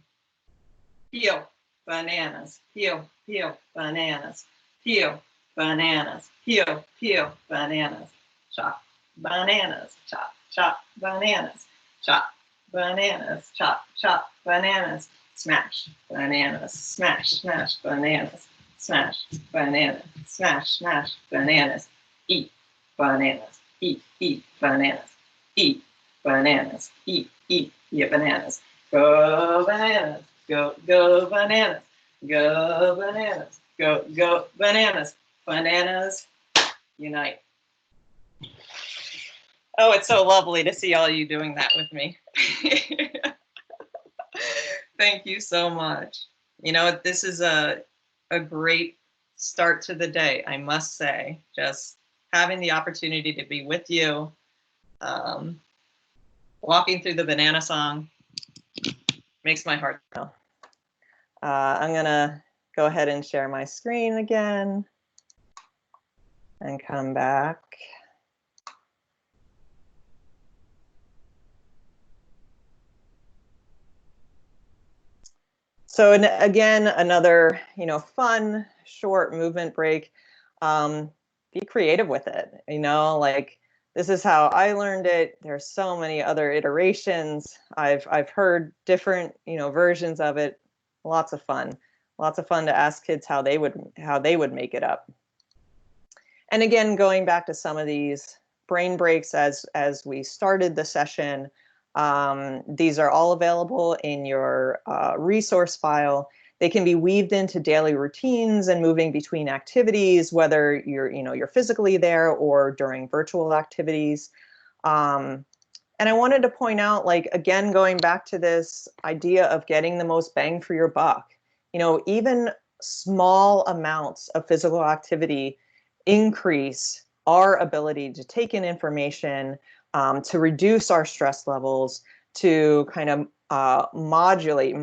Peel, bananas. Peel, peel, bananas. Peel, bananas. Peel, peel, bananas. Chop, bananas. Chop, chop, bananas. Chop, bananas. Chop, chop, bananas. Smash, bananas. Smash, smash, bananas. Smash, bananas. Smash, smash, bananas. Eat, bananas. Eat, bananas. Eat, bananas. Eat, bananas. Go bananas. Go, go bananas. Go bananas. Go, go bananas. Bananas, unite. Oh, it's so lovely to see all you doing that with me. Thank you so much. You know, this is a great start to the day, I must say. Just having the opportunity to be with you, walking through the Banana Song makes my heart melt. I'm gonna go ahead and share my screen again and come back. So again, another, fun, short movement break. Be creative with it, like this is how I learned it. There's so many other iterations. I've heard different, versions of it. Lots of fun to ask kids how they would make it up. And again, going back to some of these brain breaks as we started the session, these are all available in your resource file. They can be weaved into daily routines and moving between activities, whether you're physically there or during virtual activities. And I wanted to point out, again, going back to this idea of getting the most bang for your buck, even small amounts of physical activity increase our ability to take in information, to reduce our stress levels, to kind of moderate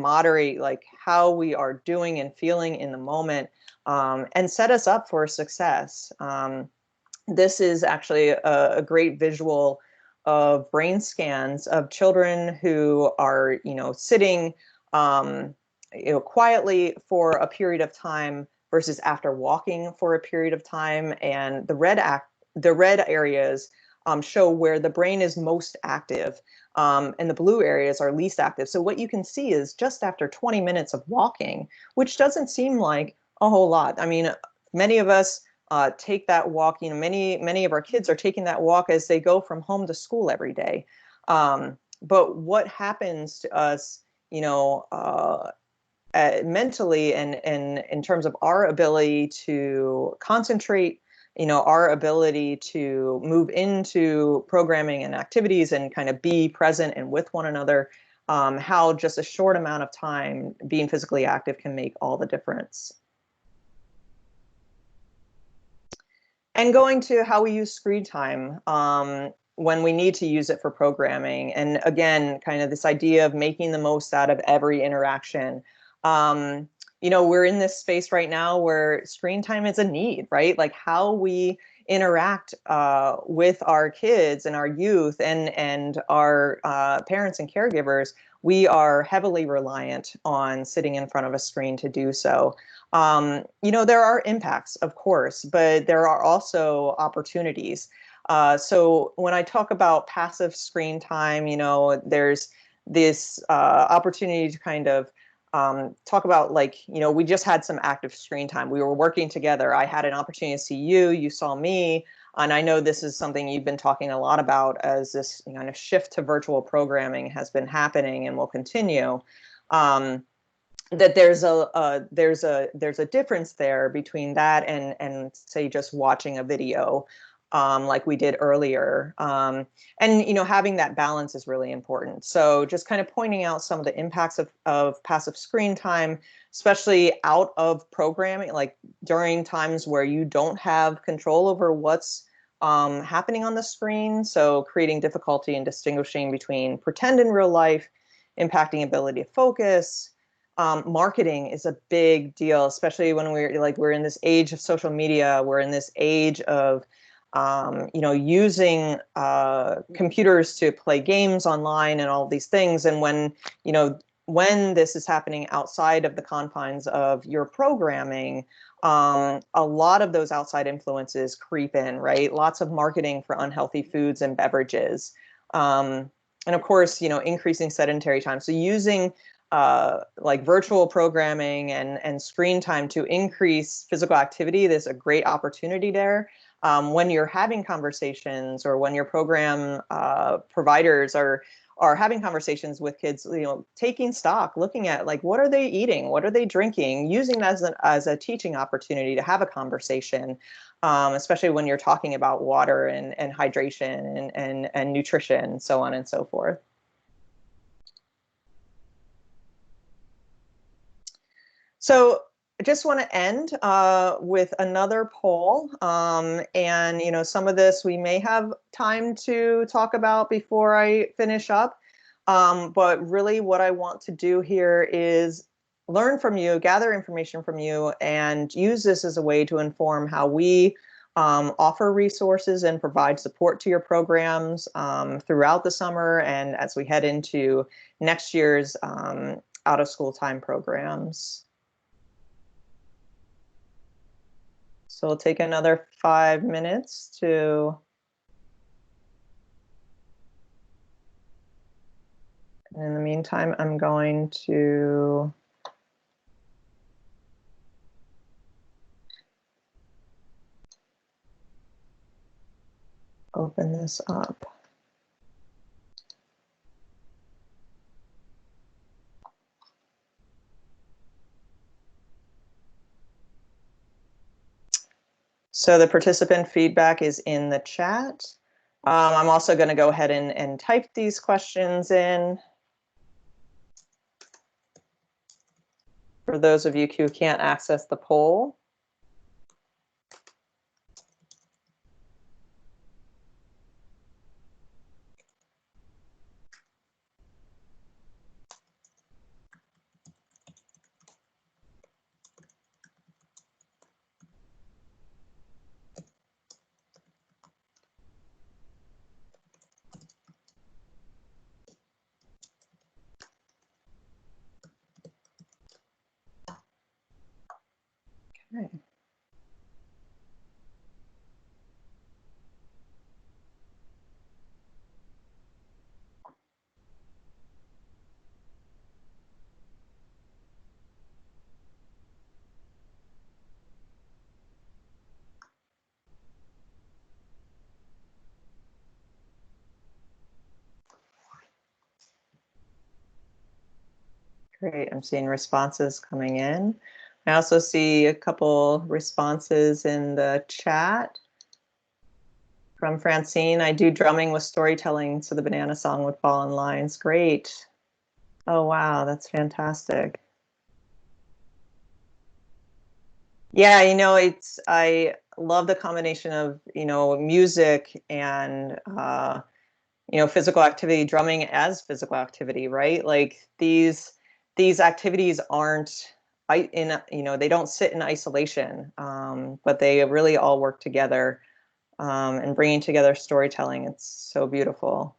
how we are doing and feeling in the moment, and set us up for success. This is actually a great visual of brain scans of children who are, sitting, quietly for a period of time versus after walking for a period of time. And the red areas show where the brain is most active, and the blue areas are least active. So what you can see is just after 20 minutes of walking, which doesn't seem like a whole lot. I mean, many of us take that walk, many of our kids are taking that walk as they go from home to school every day. But what happens to us, mentally and in terms of our ability to concentrate, our ability to move into programming and activities and kind of be present and with one another, how just a short amount of time being physically active can make all the difference. And going to how we use screen time when we need to use it for programming. And again, kind of this idea of making the most out of every interaction. We're in this space right now where screen time is a need, right? Like how we interact with our kids and our youth and our parents and caregivers, we are heavily reliant on sitting in front of a screen to do so. There are impacts, of course, but there are also opportunities. So when I talk about passive screen time, there's this opportunity to kind of talk about, like, you know, we just had some active screen time. We were working together. I had an opportunity to see you, you saw me. And I know this is something you've been talking a lot about as this kind of shift to virtual programming has been happening and will continue. That there's a difference there between that and say just watching a video like we did earlier. And you know, having that balance is really important. So just kind of pointing out some of the impacts of passive screen time, especially out of programming, like during times where you don't have control over what's happening on the screen. So creating difficulty in distinguishing between pretend and real life, impacting ability to focus. Marketing is a big deal, especially when we're in this age of social media. We're in this age of you know, using computers to play games online and all these things. And when, you know, when this is happening outside of the confines of your programming, a lot of those outside influences creep in, right? Lots of marketing for unhealthy foods and beverages. And of course, you know, increasing sedentary time. So using like virtual programming and screen time to increase physical activity, there's a great opportunity there. When you're having conversations or when your program providers are having conversations with kids, you know, taking stock, looking at like, what are they eating? What are they drinking? Using that as a teaching opportunity to have a conversation, especially when you're talking about water and hydration and nutrition, so on and so forth. So I just want to end with another poll. And, you know, some of this we may have time to talk about before I finish up. But really what I want to do here is learn from you, gather information from you, and use this as a way to inform how we offer resources and provide support to your programs throughout the summer and as we head into next year's out of school time programs. So we'll take another 5 minutes to, and in the meantime, I'm going to open this up. So the participant feedback is in the chat. I'm also going to go ahead and type these questions in. For those of you who can't access the poll. Okay. Great, I'm seeing responses coming in. I also see a couple responses in the chat. From Francine, I do drumming with storytelling, so the banana song would fall in lines. Great. Oh, wow, that's fantastic. Yeah, you know, I love the combination of, you know, music and, you know, physical activity, drumming as physical activity, right? Like these activities aren't, you know, they don't sit in isolation, but they really all work together and bringing together storytelling. It's so beautiful.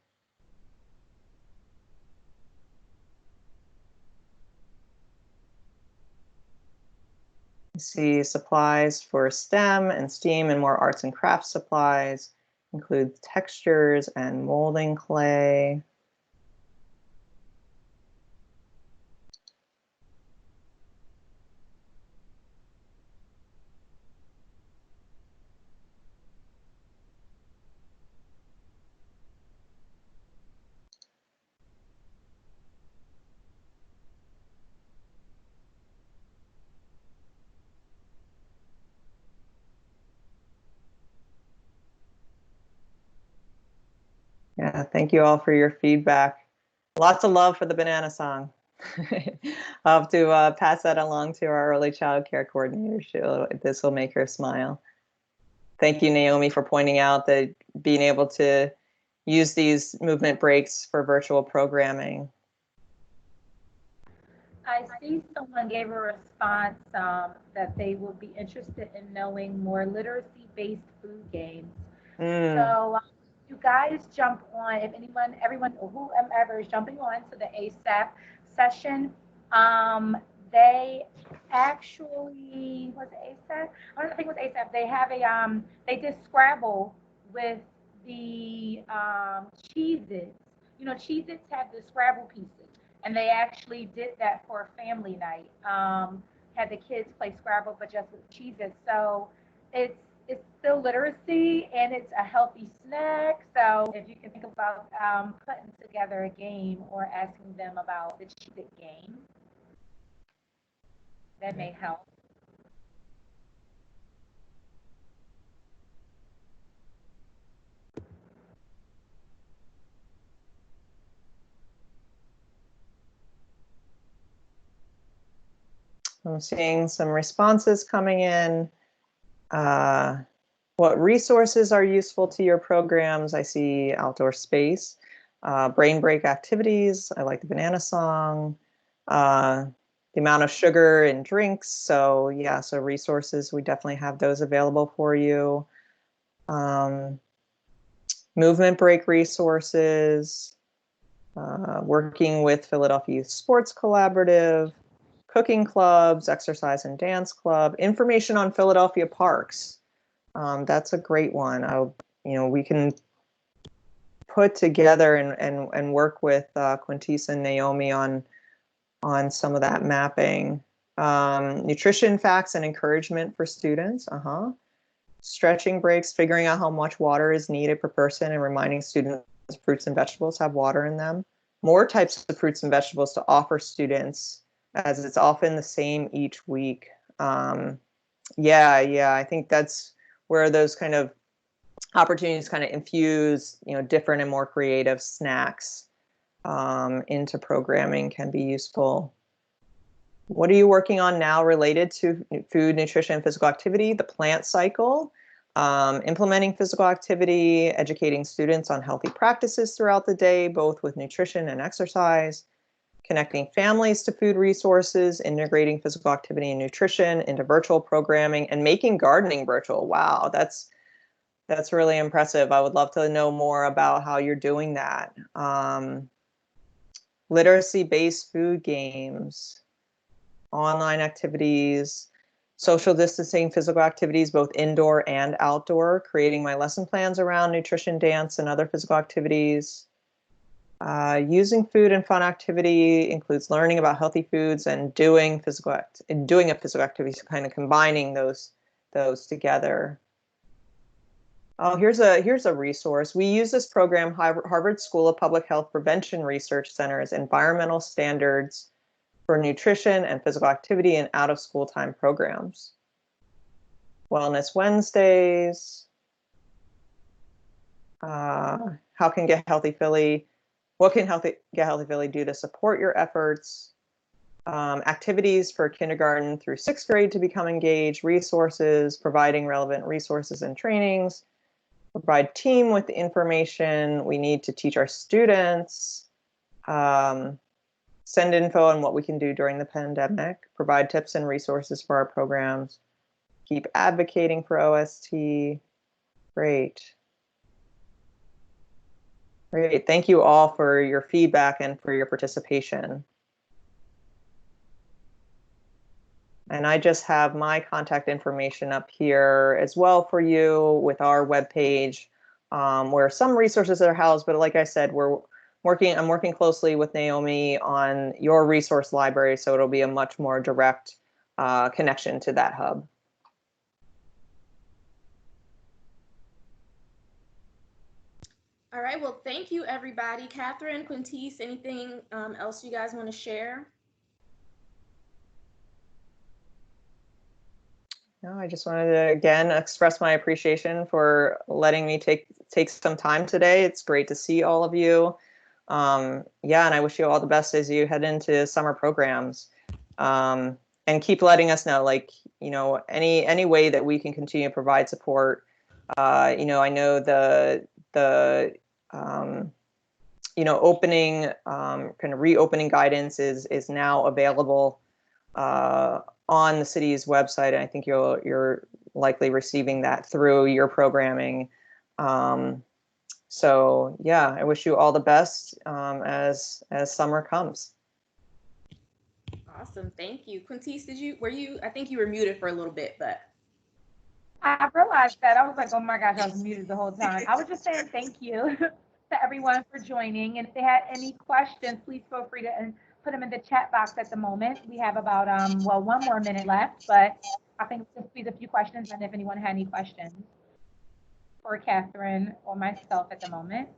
See supplies for STEM and STEAM and more arts and crafts supplies, include textures and molding clay. Yeah, thank you all for your feedback. Lots of love for the banana song. I'll have to pass that along to our early child care coordinator. This will make her smile. Thank you, Naomi, for pointing out that being able to use these movement breaks for virtual programming. I see someone gave a response that they would be interested in knowing more literacy-based food games. So you guys jump on, if anyone, everyone, whoever is jumping on to the ASAP session, they actually, was it ASAP? I don't think it was ASAP. They have a, they did Scrabble with the Cheez-Its. You know, Cheez-Its have the Scrabble pieces, and they actually did that for a family night. Had the kids play Scrabble, but just with Cheez-Its. So it's still literacy and it's a healthy snack. So if you can think about putting together a game or asking them about the Cheez-It game, that may help. I'm seeing some responses coming in. What resources are useful to your programs? I see outdoor space, brain break activities. I like the banana song, the amount of sugar in drinks. So yeah, so resources, we definitely have those available for you. Movement break resources, working with Philadelphia Youth Sports Collaborative, cooking clubs, exercise and dance club, information on Philadelphia parks. That's a great one. We can put together and work with Quintisa and Naomi on some of that mapping. Nutrition facts and encouragement for students. Stretching breaks, figuring out how much water is needed per person and reminding students fruits and vegetables have water in them. More types of fruits and vegetables to offer students, as it's often the same each week. Yeah, I think that's where those kind of opportunities kind of infuse, different and more creative snacks into programming can be useful. What are you working on now related to food, nutrition, and physical activity? The plant cycle, implementing physical activity, educating students on healthy practices throughout the day, both with nutrition and exercise, connecting families to food resources, integrating physical activity and nutrition into virtual programming, and making gardening virtual. Wow, that's really impressive. I would love to know more about how you're doing that. Literacy-based food games, online activities, social distancing, physical activities, both indoor and outdoor, creating my lesson plans around nutrition, dance, and other physical activities. Using food and fun activity includes learning about healthy foods and doing a physical activity, so kind of combining those together. Oh, here's a resource. We use this program, Harvard School of Public Health Prevention Research Center's Environmental Standards for Nutrition and Physical Activity in Out-of-School Time Programs. Wellness Wednesdays. How can Get Healthy Philly? What can Get Healthy Philly do to support your efforts? Activities for kindergarten through 6th grade to become engaged, resources, providing relevant resources and trainings, provide team with the information we need to teach our students, send info on what we can do during the pandemic, provide tips and resources for our programs, keep advocating for OST. Great. Great. Thank you all for your feedback and for your participation. And I just have my contact information up here as well for you with our webpage, where some resources are housed, but like I said, I'm working closely with Naomi on your resource library, so it'll be a much more direct connection to that hub. All right, well, thank you, everybody. Catherine, Quintise, anything else you guys want to share? No, I just wanted to again express my appreciation for letting me take some time today. It's great to see all of you. Yeah, and I wish you all the best as you head into summer programs. And keep letting us know, like, you know, any way that we can continue to provide support. You know, I know the you know, opening kind of reopening guidance is now available on the city's website, and I think you're likely receiving that through your programming. So yeah, I wish you all the best as summer comes. Awesome, thank you. Quintice, I think you were muted for a little bit, but. I realized that. I was like, oh my gosh, I was muted the whole time. I was just saying thank you to everyone for joining. And if they had any questions, please feel free to put them in the chat box at the moment. We have about, well, 1 more minute left, but I think just please a few questions. And if anyone had any questions for Catherine or myself at the moment.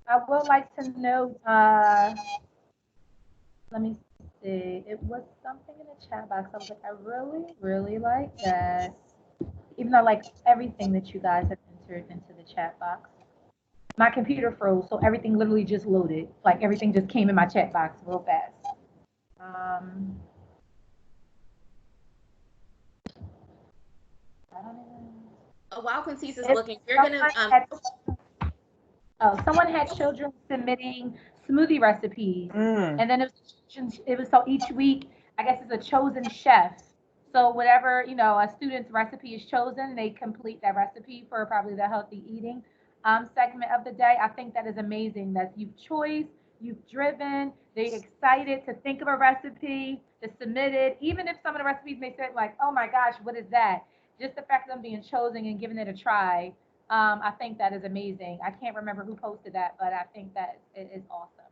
I would like to note, let me see, it was something in the chat box. I was like, I really, really like that. Even though I like everything that you guys have entered into the chat box. My computer froze, so everything literally just loaded. Like everything just came in my chat box real fast. I don't even. Oh, while Quintice is If looking, we're gonna. Someone had children submitting smoothie recipes, Mm. and then it was so each week, I guess it's a chosen chef. So whatever, you know, a student's recipe is chosen, they complete that recipe for probably the healthy eating segment of the day. I think that is amazing that you've choice, you've driven, they're excited to think of a recipe, to submit it, even if some of the recipes may say like, oh my gosh, what is that? Just the fact of them being chosen and giving it a try, I think that is amazing. I can't remember who posted that, but I think that it is awesome.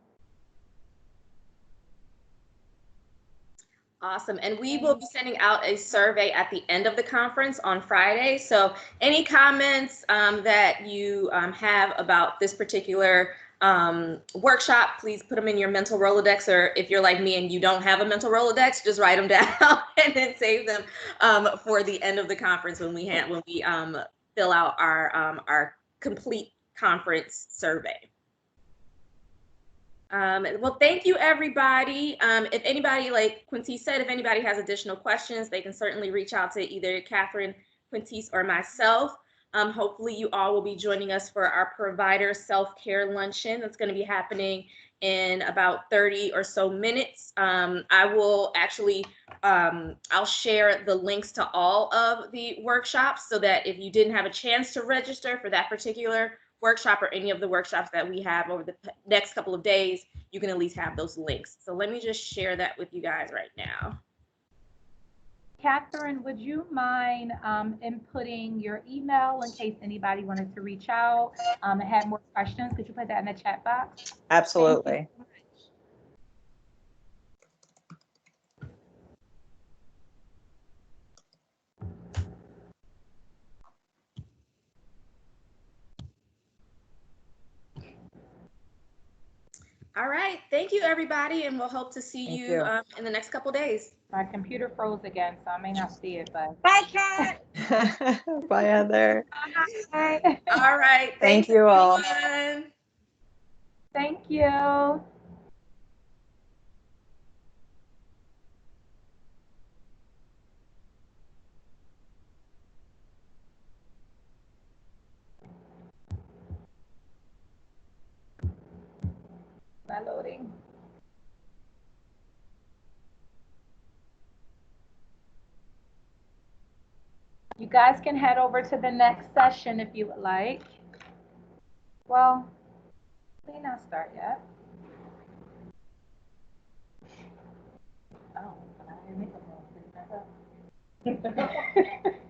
Awesome. And we will be sending out a survey at the end of the conference on Friday. So any comments that you have about this particular workshop, please put them in your mental Rolodex, or if you're like me and you don't have a mental Rolodex, just write them down and then save them for the end of the conference when we fill out our complete conference survey. Well, thank you, everybody. If anybody, like Quintice said, if anybody has additional questions, they can certainly reach out to either Catherine, Quintice, or myself. Hopefully you all will be joining us for our provider self-care luncheon that's going to be happening in about 30 or so minutes. I will actually, I'll share the links to all of the workshops so that if you didn't have a chance to register for that particular workshop or any of the workshops that we have over the next couple of days, you can at least have those links. So let me just share that with you guys right now. Catherine, would you mind inputting your email in case anybody wanted to reach out and had more questions? Could you put that in the chat box? Absolutely. All right. Thank you, everybody. And we'll hope to see you in the next couple of days. My computer froze again, so I may not see it, but. Bye, Kat. Bye, Heather. Bye. All right. Thank you all. Everyone. Thank you. Not loading. You guys can head over to the next session if you would like. Well, may not start yet. Oh, I didn't make a